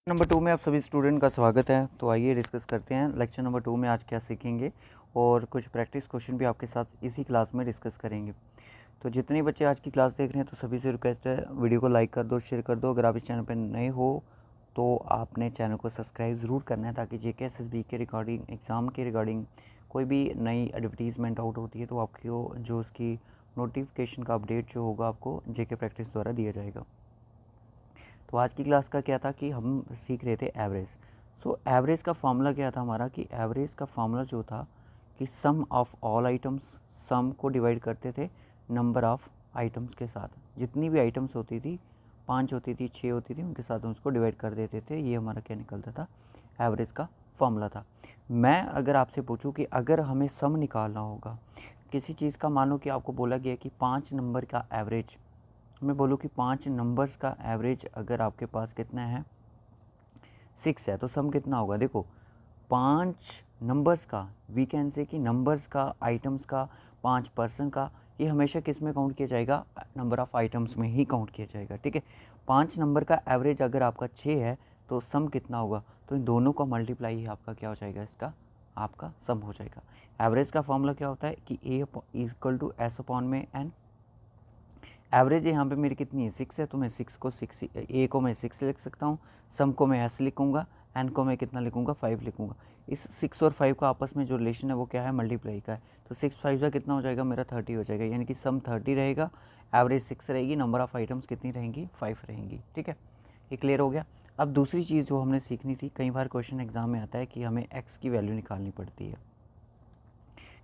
Number 2 में आप सभी स्टूडेंट का स्वागत है। तो आइए डिस्कस करते हैं लेक्चर नंबर 2 में आज क्या सीखेंगे और कुछ प्रैक्टिस क्वेश्चन भी आपके साथ इसी क्लास में डिस्कस करेंगे। तो जितने बच्चे आज की क्लास देख रहे हैं तो सभी से रिक्वेस्ट है, वीडियो को लाइक कर दो, शेयर कर दो। अगर आप इस चैनल पर नए हो तो आपने चैनल को सब्सक्राइब ज़रूर करना है ताकि जेके एसएसबी के रिगार्डिंग, एग्ज़ाम के रिगार्डिंग कोई भी नई एडवर्टीज़मेंट आउट होती है तो आपको जो उसकी नोटिफिकेशन का अपडेट जो होगा आपको जेके प्रैक्टिस द्वारा दिया जाएगा। तो आज की क्लास का क्या था कि हम सीख रहे थे एवरेज। सो एवरेज का फॉर्मूला क्या था हमारा कि एवरेज का फॉर्मूला जो था कि सम ऑफ ऑल आइटम्स, सम को डिवाइड करते थे नंबर ऑफ़ आइटम्स के साथ। जितनी भी आइटम्स होती थी, 5 होती थी, 6 होती थी, उनके साथ हम उसको डिवाइड कर देते थे। ये हमारा क्या निकलता था, एवरेज का फॉर्मूला था। मैं अगर आपसे पूछूं कि अगर हमें सम निकालना होगा किसी चीज़ का, मान लो कि आपको बोला गया कि 5 नंबर का एवरेज, मैं बोलूँ कि 5 नंबर्स का एवरेज अगर आपके पास कितना है, 6 है, तो सम कितना होगा। देखो 5 नंबर्स का, वी कैन से कि नंबर्स का, आइटम्स का, 5 पर्सन का, ये हमेशा किस में काउंट किया जाएगा, नंबर ऑफ़ आइटम्स में ही काउंट किया जाएगा। ठीक है, 5 नंबर का एवरेज अगर आपका 6 है तो सम कितना होगा, तो इन दोनों का मल्टीप्लाई ही आपका क्या हो जाएगा, इसका आपका सम हो जाएगा। एवरेज का फॉर्मूला क्या होता है कि ए इक्वल टू एस अपॉन में एन। एवरेज यहाँ पे मेरी कितनी है, 6 है, तो मैं 6 को 6, ए को मैं 6 लिख सकता हूँ, सम को मैं एस लिखूँगा, एन को मैं कितना लिखूँगा, 5 लिखूँगा। इस 6 और 5 का आपस में जो रिलेशन है वो क्या है, मल्टीप्लाई का है। तो 6 5 का कितना हो जाएगा, मेरा 30 हो जाएगा, यानी कि सम 30 रहेगा, एवरेज 6 रहेगी, नंबर ऑफ़ आइटम्स कितनी रहेंगी, 5 रहेंगी। ठीक है, ये क्लियर हो गया। अब दूसरी चीज़ जो हमने सीखनी थी, कई बार क्वेश्चन एग्जाम में आता है कि हमें एक्स की वैल्यू निकालनी पड़ती है,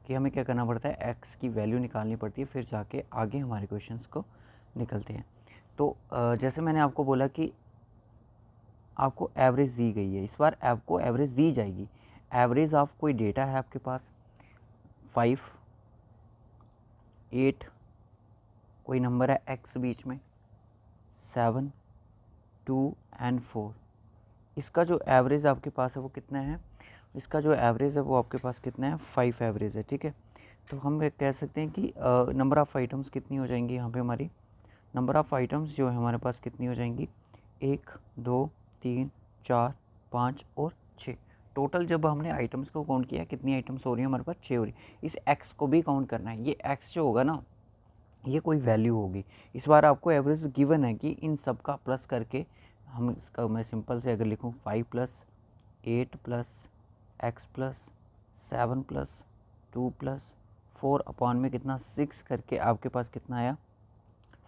कि हमें क्या करना पड़ता है, एक्स की वैल्यू निकालनी पड़ती है, फिर जाके आगे हमारे क्वेश्चंस को निकलते हैं। तो जैसे मैंने आपको बोला कि आपको एवरेज दी गई है, इस बार आपको एवरेज दी जाएगी। एवरेज ऑफ कोई डेटा है आपके पास, 5, 8, कोई नंबर है एक्स बीच में, 7, 2 एंड 4। इसका जो एवरेज आपके पास है वो कितना है, इसका जो एवरेज है वो आपके पास कितना है, 5 एवरेज है। ठीक है, तो हम कह सकते हैं कि नंबर ऑफ़ आइटम्स कितनी हो जाएंगी यहाँ पे, हमारी नंबर ऑफ़ आइटम्स जो है हमारे पास कितनी हो जाएंगी, 1, 2, 3, 4, 5 और 6। टोटल जब हमने आइटम्स को काउंट किया, कितनी आइटम्स हो रही है हमारे पास, 6 हो रही है। इस एक्स को भी काउंट करना है, ये एक्स जो होगा ना, ये कोई वैल्यू होगी। इस बार आपको एवरेज गिवन है कि इन सब का प्लस करके हम इसका, मैं सिंपल से अगर लिखूँ 5 plus 8 plus x plus 7 plus 2 plus 4 upon में कितना, 6 करके आपके पास कितना आया,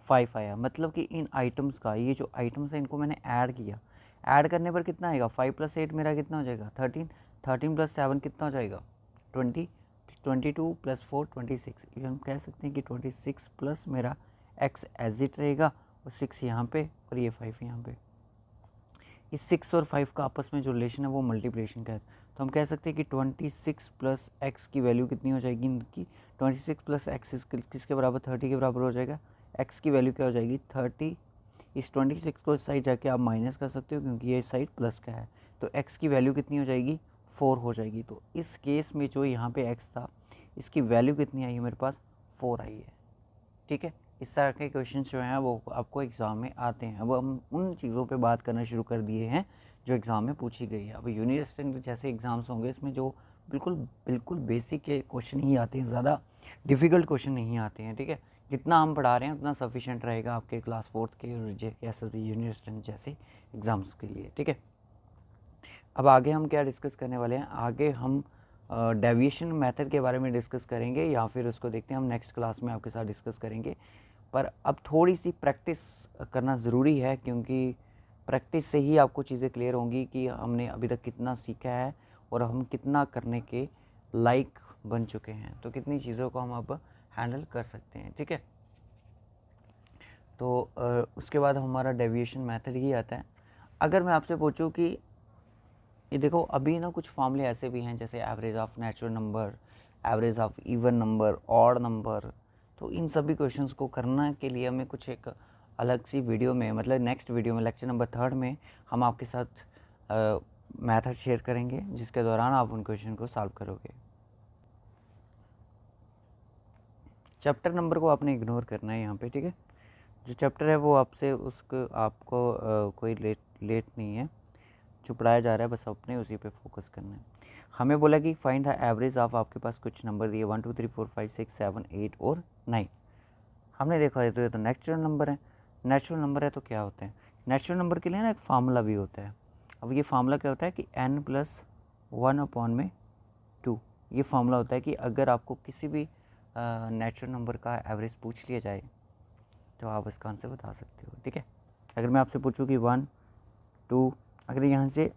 5 आया। मतलब कि इन आइटम्स का, ये जो आइटम्स हैं इनको मैंने ऐड किया, ऐड करने पर कितना आएगा, 5 प्लस 8 मेरा कितना हो जाएगा, 13, 13 प्लस 7 कितना हो जाएगा, 20, 22 प्लस 4 26। ये हम कह सकते हैं कि 26 प्लस मेरा एक्स एज इट रहेगा, और 6 यहाँ पे और ये 5 यहाँ पे। इस 6 और 5 का आपस में जो रिलेशन है वो मल्टीप्लिकेशन का है। तो हम कह सकते हैं कि 26 प्लस एक्स की वैल्यू कितनी हो जाएगी इनकी, 26 प्लस एक्स किसके बराबर, 30 के बराबर हो जाएगा। एक्स की वैल्यू क्या हो जाएगी, 30। इस 26 को इस साइड जाके आप माइनस कर सकते हो क्योंकि ये साइड प्लस का है, तो एक्स की वैल्यू कितनी हो जाएगी, 4 हो जाएगी। तो इस केस में जो यहाँ पे एक्स था, इसकी वैल्यू कितनी आई है मेरे पास, 4 आई है। ठीक है, इस तरह के क्वेश्चन जो हैं वो आपको एग्ज़ाम में आते हैं। अब हम उन चीज़ों पे बात करना शुरू कर दिए हैं जो एग्ज़ाम में पूछी गई है। अब यूनिट असिस्टेंट जैसे एग्ज़ाम्स होंगे, इसमें जो बिल्कुल बिल्कुल बेसिक के क्वेश्चन ही आते हैं, ज़्यादा डिफ़िकल्ट क्वेश्चन नहीं आते हैं। ठीक है, जितना हम पढ़ा रहे हैं उतना सफिशेंट रहेगा आपके क्लास 4th के और जेएसएसबी यूनिट असिस्टेंट जैसे एग्ज़ाम्स के लिए। ठीक है, अब आगे हम क्या डिस्कस करने वाले हैं, आगे हम डेविएशन मेथड के बारे में डिस्कस करेंगे, या फिर उसको देखते हैं हम नेक्स्ट क्लास में आपके साथ डिस्कस करेंगे। पर अब थोड़ी सी प्रैक्टिस करना ज़रूरी है, क्योंकि प्रैक्टिस से ही आपको चीज़ें क्लियर होंगी कि हमने अभी तक कितना सीखा है और हम कितना करने के लायक बन चुके हैं, तो कितनी चीज़ों को हम अब हैंडल कर सकते हैं। ठीक है, तो उसके बाद हमारा डेविएशन मेथड ही आता है। अगर मैं आपसे पूछूं कि ये देखो, अभी ना कुछ फॉर्मूले ऐसे भी हैं जैसे average of natural number, average of even number, odd number, तो इन सभी क्वेश्चंस को करने के लिए हमें कुछ एक अलग सी वीडियो में, मतलब नेक्स्ट वीडियो में, लेक्चर नंबर 3 में हम आपके साथ मेथड शेयर करेंगे, जिसके दौरान आप उन क्वेश्चन को सॉल्व करोगे। चैप्टर नंबर को आपने इग्नोर करना है यहाँ पे। ठीक है, जो चैप्टर है वो आपसे उसको आपको कोई लेट नहीं है, जो पढ़ाया जा रहा है बस अपने उसी पे फोकस करना है। हमें बोला कि फाइंड द एवरेज ऑफ, आपके पास कुछ नंबर दिए 1 2 3 4 5 6 7 8 और 9। हमने देखा है तो ये तो नेचुरल नंबर है। नेचुरल नंबर है तो क्या होते हैं, नेचुरल नंबर के लिए ना एक फार्मूला भी होता है। अब ये फार्मूला क्या होता है कि n+1/2। ये फार्मूला होता है कि अगर आपको किसी भी नेचुरल नंबर का एवरेज पूछ लिया जाए तो आप इसका आंसर बता सकते हो। ठीक है, अगर मैं आपसे पूछूं कि 1 2, अगर यहाँ से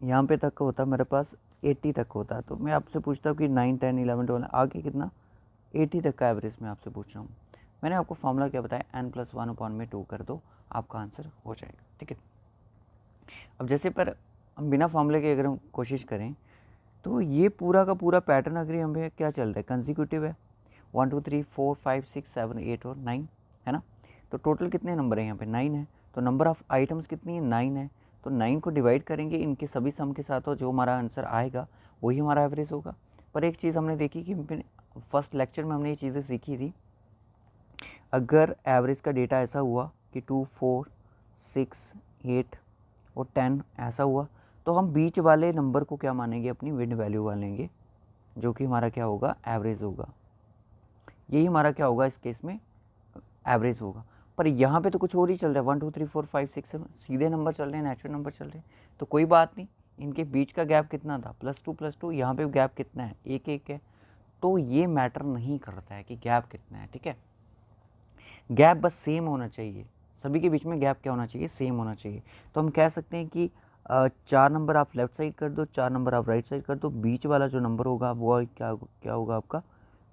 यहाँ पे तक होता मेरे पास 80 तक होता, तो मैं आपसे पूछता हूँ कि 9 10 11 12 आगे कितना 80 तक का एवरेज मैं आपसे पूछ रहा हूँ। मैंने आपको फार्मूला क्या बताया, n+1/2 कर दो, आपका आंसर हो जाएगा। ठीक है, अब जैसे पर हम बिना फार्मूले के अगर हम कोशिश करें तो ये पूरा का पूरा पैटर्न अगर हमें क्या चल रहा है, कंसेक्यूटिव है, 1 2 3 4 5 6 7 8 और 9 है ना। तो टोटल कितने नंबर है यहाँ पे 9 है, तो नंबर ऑफ आइटम्स कितनी है 9 है। तो 9 को डिवाइड करेंगे इनके सभी सम के साथ और जो हमारा आंसर आएगा वही हमारा एवरेज होगा। पर एक चीज़ हमने देखी कि फर्स्ट लेक्चर में हमने ये चीज़ें सीखी थी, अगर एवरेज का डेटा ऐसा हुआ कि 2 4 6 8 और 10 ऐसा हुआ तो हम बीच वाले नंबर को क्या मानेंगे, अपनी मिड वैल्यू मानेंगे, जो कि हमारा क्या होगा एवरेज होगा। यही हमारा क्या होगा इस केस में एवरेज होगा। पर यहाँ पे तो कुछ और ही चल रहा है, 1 2 3 4 5 6 7 सीधे नंबर चल रहे हैं, नेचुरल नंबर चल रहे हैं, तो कोई बात नहीं। इनके बीच का गैप कितना था +2 यहाँ पे गैप कितना है 1 1 है। तो ये मैटर नहीं करता है कि गैप कितना है। ठीक है, गैप बस सेम होना चाहिए, सभी के बीच में गैप क्या होना चाहिए, सेम होना चाहिए। तो हम कह सकते हैं कि 4 नंबर आप लेफ्ट साइड कर दो, 4 नंबर आप राइट साइड कर दो, बीच वाला जो नंबर होगा वो क्या होगा आपका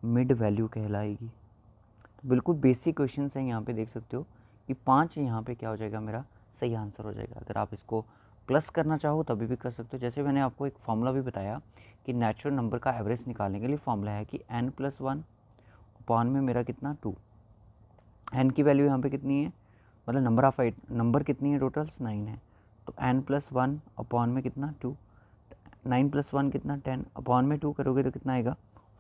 मिड वैल्यू कहलाएगी। तो बिल्कुल बेसिक क्वेश्चन हैं, यहाँ पे देख सकते हो कि 5 यहाँ पे क्या हो जाएगा, मेरा सही आंसर हो जाएगा। अगर आप इसको प्लस करना चाहो तभी भी कर सकते हो। जैसे मैंने आपको एक फार्मूला भी बताया कि नेचुरल नंबर का एवरेज निकालने के लिए फार्मूला है कि n+1 में मेरा कितना 2, n की वैल्यू यहाँ पे कितनी है, मतलब नंबर ऑफ नंबर कितनी है टोटल्स 9 है, तो n+1 में कितना 2, 9 + 1 कितना 10 अपॉन में 2 करोगे तो कितना आएगा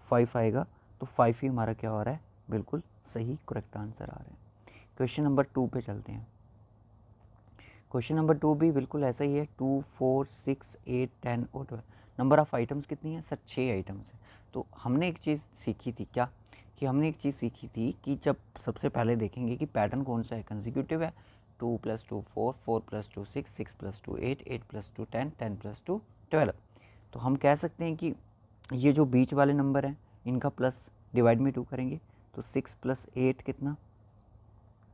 5 आएगा। तो 5 ही हमारा क्या हो रहा है, बिल्कुल सही करेक्ट आंसर आ रहा है। क्वेश्चन नंबर 2 पे चलते हैं। क्वेश्चन नंबर 2 भी बिल्कुल ऐसा ही है, 2 4 6 8 10 और 12। नंबर ऑफ आइटम्स कितनी है सर, 6 आइटम्स है। तो हमने एक चीज़ सीखी थी क्या, कि हमने एक चीज़ सीखी थी कि जब सबसे पहले देखेंगे कि पैटर्न कौन सा है, कंसेक्यूटिव है, 2 + 2 4 4 + 2 6 6 + 2 8 8 + 2 10 10 + 2 12। तो हम कह सकते हैं कि ये जो बीच वाले नंबर हैं इनका प्लस डिवाइड में 2 करेंगे, तो 6 + 8 कितना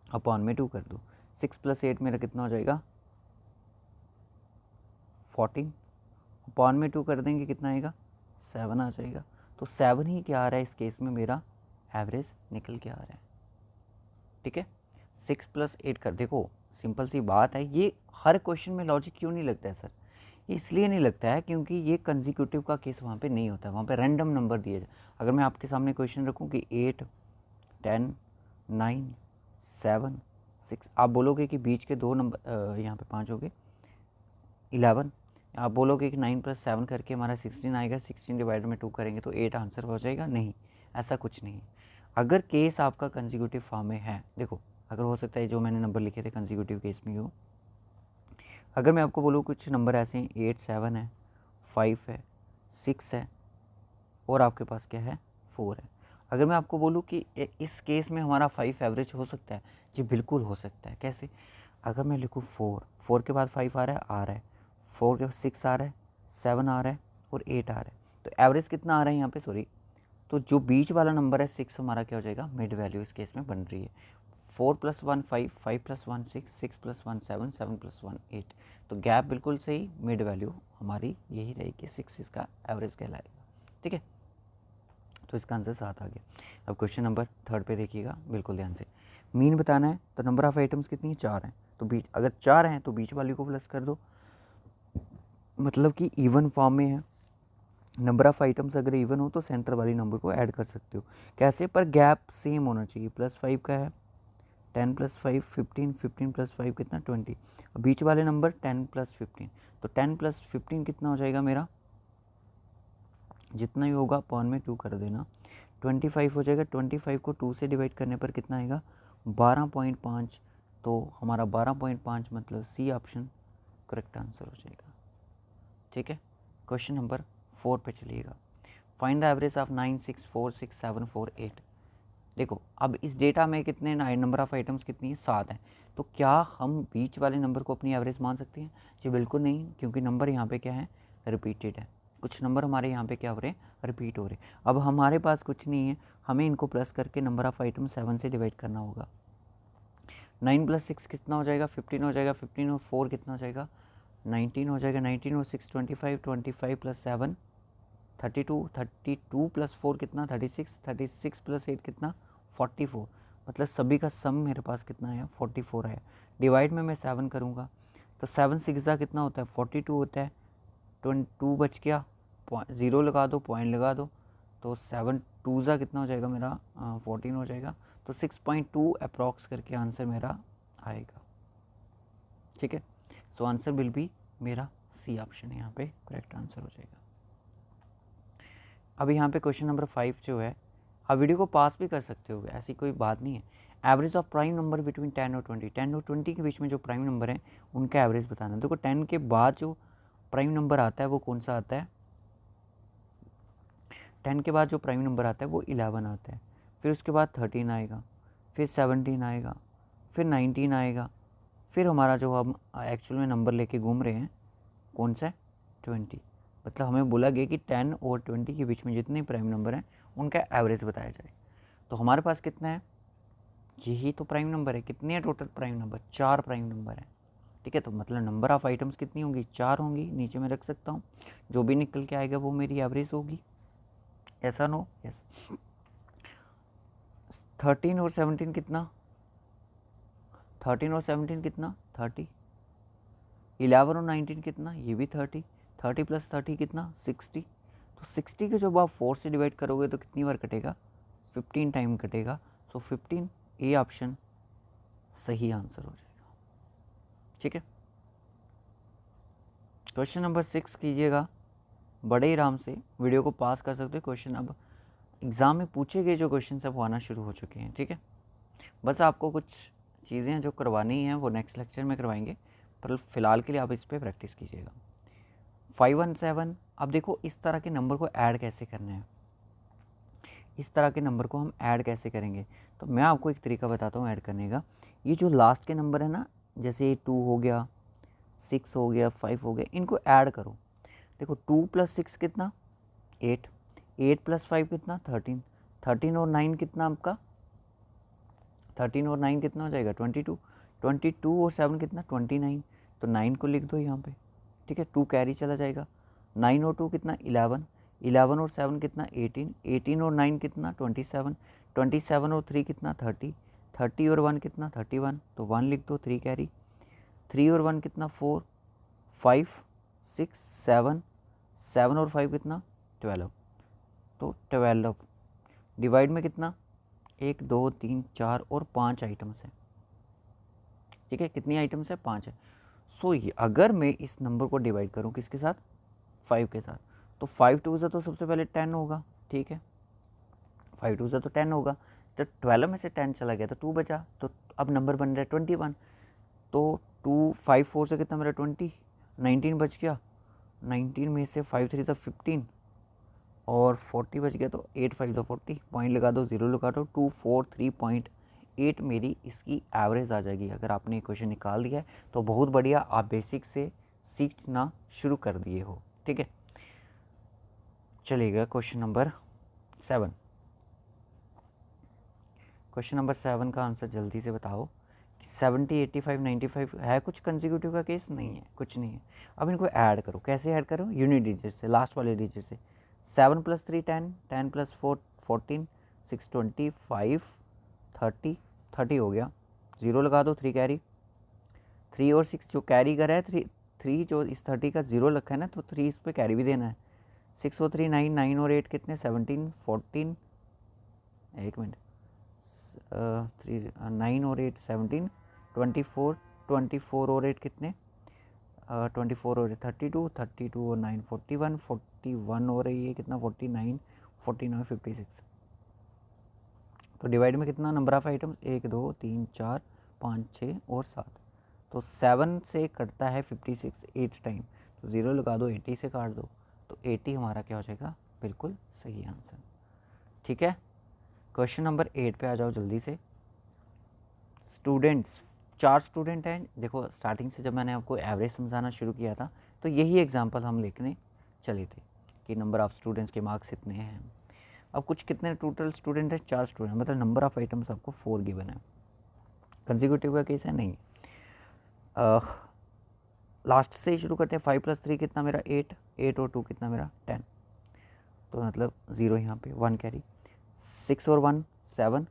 अपॉन में 2 कर दो, 6 + 8 मेरा कितना हो जाएगा 14, अपॉन में 2 कर देंगे कितना आएगा 7 आ जाएगा। तो 7 ही क्या आ रहा है इस केस में, मेरा एवरेज निकल के आ रहा है। ठीक है, 6 + 8 कर, देखो सिंपल सी बात है। ये हर क्वेश्चन में लॉजिक क्यों नहीं लगता है सर, इसलिए नहीं लगता है क्योंकि ये कंसेक्यूटिव का केस वहाँ पे नहीं होता है, वहाँ पे रैंडम नंबर दिए जाए। अगर मैं आपके सामने क्वेश्चन रखूँ कि 8 10 9 7 6, आप बोलोगे कि बीच के 2 नंबर यहाँ पे 5 हो गए 11, आप बोलोगे कि 9 + 7 करके हमारा 16 आएगा, 16 डिवाइड में 2 करेंगे तो 8 आंसर हो जाएगा, नहीं ऐसा कुछ नहीं। अगर केस आपका कंसेक्यूटिव फॉर्म में है, देखो अगर हो सकता है जो मैंने नंबर लिखे थे कंसेक्यूटिव केस में हो, अगर मैं आपको बोलूँ कुछ नंबर ऐसे हैं 8 7 है 5 है 6 है और आपके पास क्या है 4 है। अगर मैं आपको बोलूँ कि इस केस में हमारा 5 एवरेज हो सकता है, जी बिल्कुल हो सकता है। कैसे, अगर मैं लिखूँ 4 के बाद 5 आ रहा है 4 के बाद 6 आ रहा है 7 आ रहा है और 8 आ रहा है, तो एवरेज कितना आ रहा है यहाँ पे, सॉरी, तो जो बीच वाला नंबर है 6 हमारा क्या हो जाएगा मिड वैल्यू इस केस में बन रही है। 4 + 1 5 5 + 1 6 6 + 1 7 7 + 1 8, तो गैप बिल्कुल सही, मिड वैल्यू हमारी यही रहेगी, 6 इसका एवरेज कहलाएगा। ठीक है, तो इसका आंसर 7 आ गया। अब क्वेश्चन नंबर 3 पे देखिएगा बिल्कुल ध्यान से, मीन बताना है, तो नंबर ऑफ आइटम्स कितनी है 4 हैं, तो बीच अगर 4 हैं तो बीच वाली को प्लस कर दो, मतलब कि इवन फॉर्म में है। नंबर ऑफ आइटम्स अगर इवन हो तो सेंटर वाली नंबर को ऐड कर सकते हो, कैसे, पर गैप सेम होना चाहिए। +5 का है 10 + 5 15 15 + 5 कितना 20, बीच वाले नंबर 10 + 15, तो 10 + 15 कितना हो जाएगा मेरा, जितना ही होगा अपॉन में 2 कर देना, 25 हो जाएगा। 25 को 2 से डिवाइड करने पर कितना आएगा 12.5, तो हमारा 12.5 मतलब सी ऑप्शन करेक्ट आंसर हो जाएगा। ठीक है, क्वेश्चन नंबर 4 पे चलिएगा। Find the average of 9, 6, 4, 6, 7, 4, 8। देखो अब इस डेटा में कितने नंबर ऑफ आइटम्स कितनी है, 7 हैं। तो क्या हम बीच वाले नंबर को अपनी एवरेज मान सकते हैं? जी बिल्कुल नहीं, क्योंकि नंबर यहाँ पे क्या है, रिपीटेड है। कुछ नंबर हमारे यहाँ पे क्या हो रहे हैं, रिपीट हो रहे हैं। अब हमारे पास कुछ नहीं है, हमें इनको प्लस करके नंबर ऑफ आइटम 7 से डिवाइड करना होगा। 9 + 6 कितना हो जाएगा, 15 हो जाएगा। 15 और 4 कितना हो जाएगा, 19 हो जाएगा। 19 और 6 25, 25 + 7 32, 32 + 4 कितना, 36, 36 + 8 कितना, 44। मतलब सभी का सम मेरे पास कितना आया, 44 आया। डिवाइड में मैं 7 करूँगा तो 7 6 कितना होता है, 42 होता है। 22 बच गया, 0 लगा दो, पॉइंट लगा दो, तो 7 2 कितना हो जाएगा मेरा, 14 हो जाएगा। तो 6.2 अप्रॉक्स करके आंसर मेरा आएगा। ठीक है, सो आंसर विल बी मेरा सी ऑप्शन यहाँ पे करेक्ट आंसर हो जाएगा। अब यहाँ पे क्वेश्चन नंबर 5 जो है, आप वीडियो को पास भी कर सकते हो, ऐसी कोई बात नहीं है। Average of prime number between 10 और 20, 10 और 20 के बीच में जो प्राइम नंबर है उनका एवरेज बताना। देखो 10 के बाद जो प्राइम नंबर आता है वो कौन सा आता है, 10 के बाद जो प्राइम नंबर आता है वो 11 आता है। फिर उसके बाद 13 आएगा, फिर 17 आएगा, फिर 19 आएगा, फिर हमारा जो हम एक्चुअल में नंबर लेके घूम रहे हैं कौन सा है, 20। मतलब हमें बोला गया कि 10 और 20 के बीच में जितने प्राइम नंबर हैं उनका एवरेज बताया जाए। तो हमारे पास कितना है, यही तो प्राइम नंबर है। कितने हैं total prime number, 4 prime number हैं। ठीक है, तो मतलब नंबर ऑफ आइटम्स कितनी होंगी, 4 होंगी। नीचे में रख सकता हूँ, जो भी निकल के आएगा वो मेरी एवरेज होगी। ऐसा नो, यस। 13 और 17 कितना, 13 और 17 कितना, 30। 11 और 19 कितना, ये भी 30। 30 + 30 कितना, 60। तो 60 के जब आप 4 से डिवाइड करोगे तो कितनी बार कटेगा, 15 टाइम कटेगा। सो 15 ए ऑप्शन सही आंसर हो जाएगा। ठीक है, क्वेश्चन नंबर 6 कीजिएगा, बड़े ही आराम से वीडियो को पास कर सकते हो। क्वेश्चन अब एग्ज़ाम में पूछे गए जो क्वेश्चन सब आना शुरू हो चुके हैं। ठीक है, बस आपको कुछ चीज़ें जो करवानी हैं वो नेक्स्ट लेक्चर में करवाएंगे, पर फिलहाल के लिए आप इस पर प्रैक्टिस कीजिएगा। 517, अब देखो इस तरह के नंबर को ऐड कैसे करना है, इस तरह के नंबर को हम ऐड कैसे करेंगे। तो मैं आपको एक तरीका बताता हूँ ऐड करने का। ये जो लास्ट के नंबर है ना, जैसे 2 हो गया, 6 हो गया, 5 हो गया, इनको ऐड करो। देखो 2 + 6 कितना, 8, 8 + 5 कितना, 13, 13 और 9 कितना आपका, 13 और 9 कितना हो जाएगा, 22, 22 और 7 कितना, 29। तो 9 को लिख दो यहाँ पे। ठीक है, 2 कैरी चला जाएगा। 9 और 2 कितना, 11, 11 और 7 कितना, 18, 18 और 9 कितना, 27, 27 और 3 कितना, 30, 30 और 1 कितना, 31। तो 1 लिख दो, 3 कैरी। 3 और 1 कितना, 4, 5, 6, 7, 7 और 5 कितना, 12। तो 12 डिवाइड में कितना, 1 2 3 4 और 5 आइटम्स हैं। ठीक है, कितनी आइटम्स है, 5 है। सो ये अगर मैं इस नंबर को डिवाइड करूं किसके साथ, 5 के साथ, तो 5 2 से तो सबसे पहले 10 होगा। ठीक है, 5 2 से तो 10 होगा। तो 12 में से 10 चला गया तो 2 बचा, तो अब नंबर बन रहा है 21। तो 2 5 4 से कितना मेरा 20, 19 बच गया। 19 में से 5 3 से 15 और 40 बच गया। तो 8 5 तो 40, पॉइंट लगा दो, 0 लगा दो। 243.8 मेरी इसकी एवरेज आ जाएगी। अगर आपने क्वेश्चन निकाल दिया है तो बहुत बढ़िया, आप बेसिक से सीखना शुरू कर दिए हो। ठीक है, चलिएगा क्वेश्चन नंबर 7। क्वेश्चन नंबर 7 का आंसर जल्दी से बताओ। 70 85 95 है कुछ कंसेक्यूटिव का केस, नहीं है, कुछ नहीं है। अब इनको ऐड करो, कैसे ऐड करो, यूनिट डिजिट से, लास्ट वाले डिजिट से। 7 + 3 10, 10 + 4 14, 6 25 30, 30 हो गया। 0 लगा दो, 3 कैरी। 3 और 6 जो कैरी कर रहा है, 3 जो इस 30 का 0 रखा है ना, तो 3 इस पर कैरी भी देना है। 6 और 3 9, 9 और 8 कितने, 17 14, एक मिनट, 3 9 और 8 17, 24, 24 और 8 कितने, 24 और 32, 32 और 9 41, 41 और ये कितना, 49, 49 56। तो डिवाइड में कितना नंबर ऑफ आइटम्स, 1 2 3 4 5, 6 और 7, तो 7 से कटता है 56 8 टाइम, तो 0 लगा दो, 80 से काट दो, तो 80 हमारा क्या हो जाएगा, बिल्कुल सही आंसर। ठीक है, क्वेश्चन नंबर 8 पे आ जाओ जल्दी से। स्टूडेंट्स, 4 स्टूडेंट हैं। देखो स्टार्टिंग से जब मैंने आपको एवरेज समझाना शुरू किया था तो यही एग्जांपल हम लिखने चले थे कि नंबर ऑफ़ स्टूडेंट्स के मार्क्स इतने हैं। अब कुछ कितने टोटल स्टूडेंट है, 4 स्टूडेंट, मतलब नंबर ऑफ़ आइटम्स आपको 4 गिवन है। कंसेक्यूटिव का केस है नहीं। लास्ट से ही शुरू करते हैं। 5 + 3 कितना मेरा 8, 8 और 2 कितना मेरा 10, तो मतलब 0 यहाँ पे, 1 कैरी। 6 और 1 7,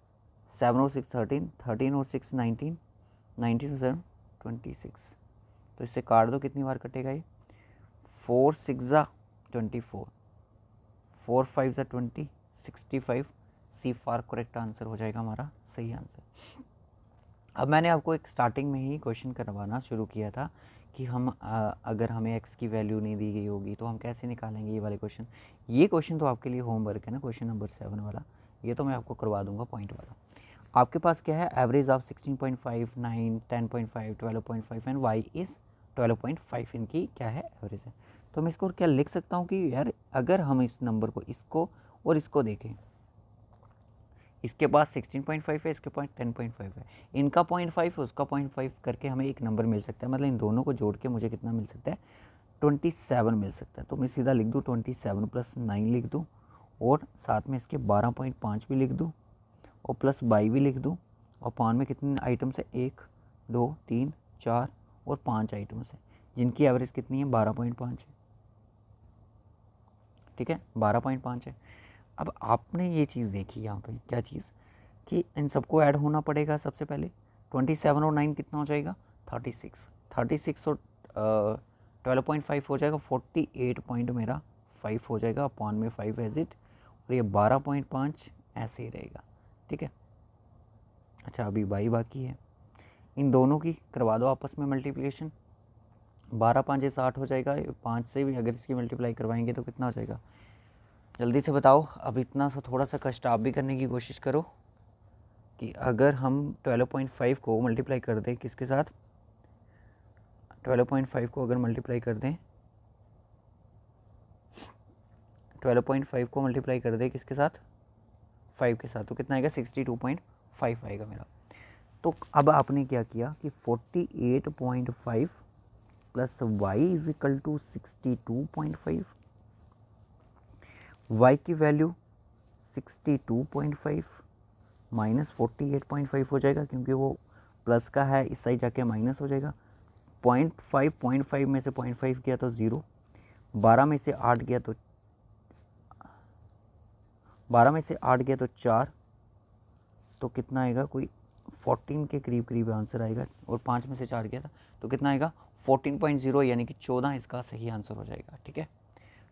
7 और 6 13, 13 और 6 19, 19 और 7 26, तो इससे काट दो, कितनी बार कटेगा ये, 4 6 24, 4 5 20, 65, सी फॉर करेक्ट आंसर हो जाएगा हमारा सही आंसर। अब मैंने आपको एक स्टार्टिंग में ही क्वेश्चन करवाना शुरू किया था कि हम अगर हमें x की वैल्यू नहीं दी गई होगी तो हम कैसे निकालेंगे ये वाले क्वेश्चन। ये क्वेश्चन तो आपके लिए होमवर्क है ना, क्वेश्चन नंबर 7 वाला, ये तो मैं आपको करवा दूंगा पॉइंट वाला। आपके पास क्या है, average of 16.5, 9, 10.5, 12.5 and y is 12.5, इनकी क्या है, एवरेज है। तो मैं इसको क्या लिख सकता हूँ कि यार अगर हम इस नंबर को, इसको और इसको देखें, इसके पास 16.5 है, इसके पास 10.5 है, इनका 0.5 है, उसका 0.5 करके हमें एक नंबर मिल सकता है। मतलब इन दोनों को जोड़ के मुझे कितना मिल सकता है, 27 मिल सकता है। तो मैं सीधा लिख दूँ 27 + 9 लिख दूँ, और साथ में इसके 12.5 भी लिख दूँ, और प्लस बाई भी लिख दूँ, और पान में कितने आइटम्स है, 1 2 3 4 और 5 आइटम्स है, जिनकी एवरेज कितनी है, 12.5 है। ठीक है, 12.5 है। अब आपने ये चीज़ देखी यहाँ पे, क्या चीज़, कि इन सबको ऐड होना पड़ेगा। सबसे पहले 27 और 9 कितना हो जाएगा, 36, 36 और 12.5 हो जाएगा, 48 पॉइंट मेरा 5 हो जाएगा, अपॉन में 5 एज इट, और ये 12.5 ऐसे ही रहेगा। ठीक है, अच्छा अभी बाई बाकी है, इन दोनों की करवा दो आपस में मल्टीप्लिकेशन, 12 5 60 हो जाएगा, 5 से भी अगर इसकी मल्टीप्लाई करवाएंगे तो कितना हो जाएगा, जल्दी से बताओ। अब इतना सा थोड़ा सा कष्ट आप भी करने की कोशिश करो कि अगर हम 12.5 को मल्टीप्लाई कर दें किसके साथ, 12.5 को अगर मल्टीप्लाई कर दें, 12.5 को मल्टीप्लाई कर दें किसके साथ, 5 के साथ, तो कितना आएगा, 62.5 आएगा मेरा। तो अब आपने क्या किया कि 48.5 plus Y is equal to 62.5, y की वैल्यू 62.5 माइनस 48.5 हो जाएगा, क्योंकि वो प्लस का है, इस साइड जाके माइनस हो जाएगा। 0.5 में से 0.5 किया तो 0, 12 में से 8 गया तो 4, तो कितना आएगा, कोई 14 के करीब करीब आंसर आएगा, और 5 में से 4 गया था तो कितना आएगा, 14.0, यानी कि 14 इसका सही आंसर हो जाएगा। ठीक है,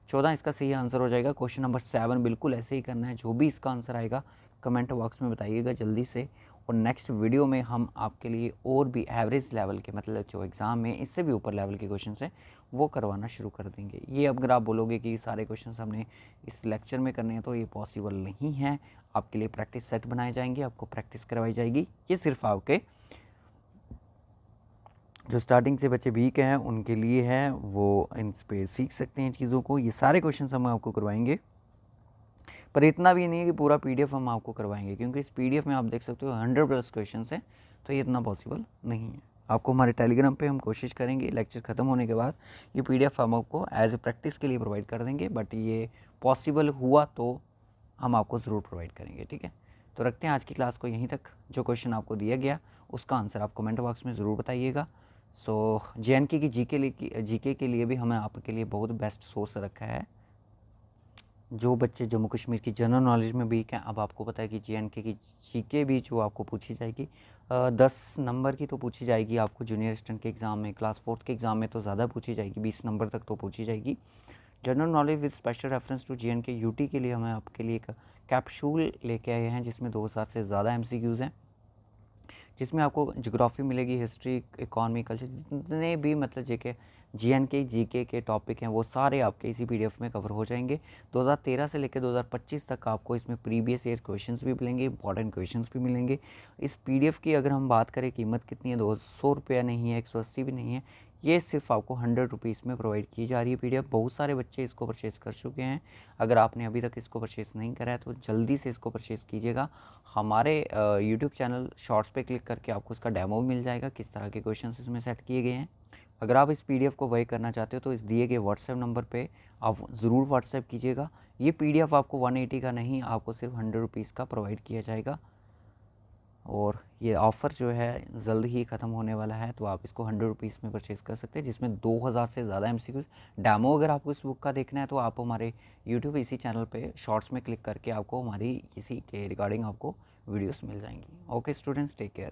14 इसका सही आंसर हो जाएगा। क्वेश्चन नंबर 7 बिल्कुल ऐसे ही करना है, जो भी इसका आंसर आएगा कमेंट बॉक्स में बताइएगा जल्दी से, और नेक्स्ट वीडियो में हम आपके लिए और भी एवरेज लेवल के, मतलब जो एग्ज़ाम में इससे भी ऊपर लेवल के क्वेश्चन है वो करवाना शुरू कर देंगे। ये अगर आप बोलोगे कि सारे क्वेश्चन हमने इस लेक्चर में करने हैं तो ये पॉसिबल नहीं है। आपके लिए प्रैक्टिस सेट बनाए जाएंगे, आपको प्रैक्टिस करवाई जाएगी। ये सिर्फ आपके जो स्टार्टिंग से बच्चे वीक हैं उनके लिए है, वो इन पे सीख सकते हैं चीज़ों को। ये सारे क्वेश्चन हम आपको करवाएंगे, पर इतना भी नहीं है कि पूरा पीडीएफ हम आपको करवाएंगे, क्योंकि इस पीडीएफ में आप देख सकते हो 100+ क्वेश्चन है, तो ये इतना पॉसिबल नहीं है। आपको हमारे टेलीग्राम पे हम कोशिश करेंगे लेक्चर ख़त्म होने के बाद ये पीडीएफ हम आपको एज ए प्रैक्टिस के लिए प्रोवाइड कर देंगे, बट ये पॉसिबल हुआ तो हम आपको ज़रूर प्रोवाइड करेंगे। ठीक है, तो रखते हैं आज की क्लास को यहीं तक। जो क्वेश्चन आपको दिया गया उसका आंसर आप कमेंट बॉक्स में ज़रूर बताइएगा। सो JNK की जीके के लिए भी हमें आपके लिए बहुत बेस्ट सोर्स रखा है। जो बच्चे जम्मू कश्मीर की जनरल नॉलेज में वीक हैं, अब आपको पता है कि JNK की जीके भी जो आपको पूछी जाएगी 10 नंबर की तो पूछी जाएगी आपको जूनियर असिस्टेंट के एग्ज़ाम में, क्लास 4 के एग्ज़ाम में तो ज़्यादा पूछी जाएगी, 20 नंबर तक तो पूछी जाएगी। General knowledge with special reference to JNK UT के लिए हमें आपके लिए एक कैप्सूल लेके आए हैं जिसमें 2000 से ज़्यादा MCQs हैं। जिसमें आपको ज्योग्राफी मिलेगी, हिस्ट्री, इकोनॉमी, कल्चर, जितने भी मतलब जेके जीएनके जीके के टॉपिक हैं वो सारे आपके इसी पीडीएफ में कवर हो जाएंगे। 2013 से लेकर 2025 तक आपको इसमें प्रीवियस ईयर क्वेश्चंस भी मिलेंगे, इंपॉर्टेंट क्वेश्चंस भी मिलेंगे। इस पीडीएफ की अगर हम बात करें कीमत कितनी है, 200 रुपया नहीं है, 180 भी नहीं है, ये सिर्फ आपको 100 रुपीज़ में प्रोवाइड की जा रही है पीडीएफ। बहुत सारे बच्चे इसको परचेज़ कर चुके हैं। अगर आपने अभी तक इसको परचेज़ नहीं करा है तो जल्दी से इसको परचेज़ कीजिएगा। हमारे यूट्यूब चैनल शॉर्ट्स पे क्लिक करके आपको इसका डेमो मिल जाएगा, किस तरह के क्वेश्चंस इसमें सेट किए गए हैं। अगर आप इस पीडीएफ को बाय करना चाहते हो तो इस दिए गए व्हाट्सएप नंबर पे आप ज़रूर व्हाट्सएप कीजिएगा। ये पीडीएफ आपको 180 का नहीं, आपको सिर्फ 100 रुपीज़ का प्रोवाइड किया जाएगा और ये ऑफ़र जो है जल्द ही ख़त्म होने वाला है, तो आप इसको 100 रुपीज़ में परचेज़ कर सकते हैं, जिसमें 2000 से ज़्यादा एमसीक्यूज़। डेमो अगर आपको इस बुक का देखना है तो आप हमारे यूट्यूब इसी चैनल पे शॉर्ट्स में क्लिक करके आपको हमारी इसी के रिगार्डिंग आपको वीडियोस मिल जाएंगी। Okay students, take care.